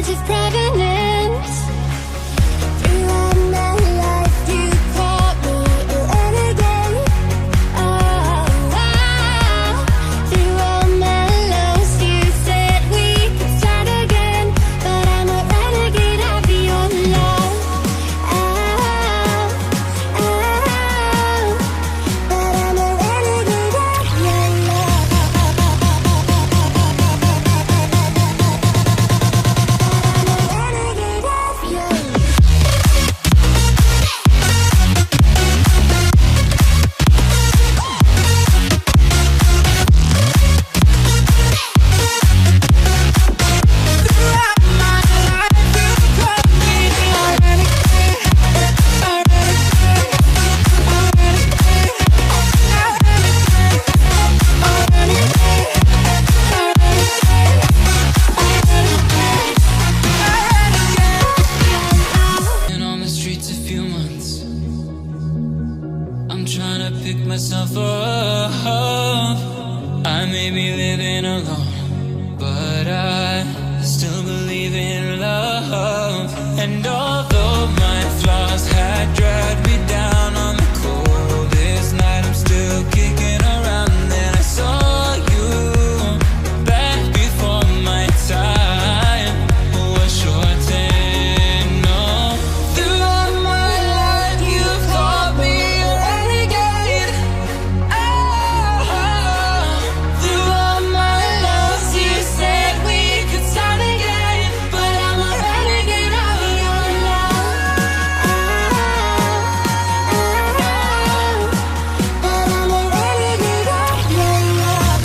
signs of provenance. Throughout my life you called me a renegade. Through all my lows you said we could start again, but I'm a renegade of your love. But I'm a renegade of your love. Been on the streets a few months. I'm trying to pick myself up. I may be living alone, but I still believe in love. And although my flaws had dragged me down on the coldest night, I'm still kicking around. And then I saw you back before my time was shortened. No, throughout my life you've called me a renegade. Throughout my loves you said we could start again, but I'm a renegade of your love. But I'm a renegade of your love.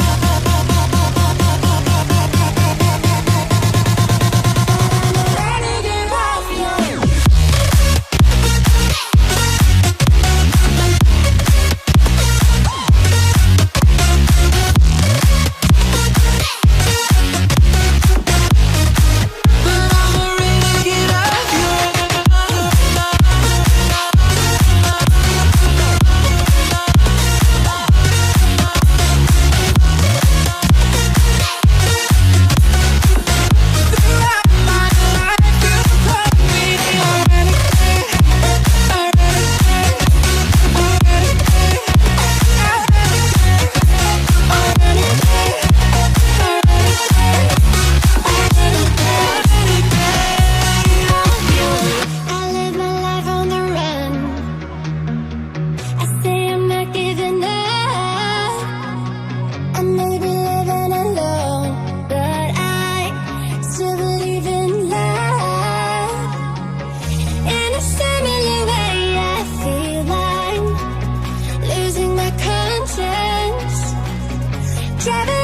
Renegade of your love. I live my life on the run. I say I'm not giving up. I may be living alone, but I still believe in love. In a similar way, I feel I'm losing my conscience, driving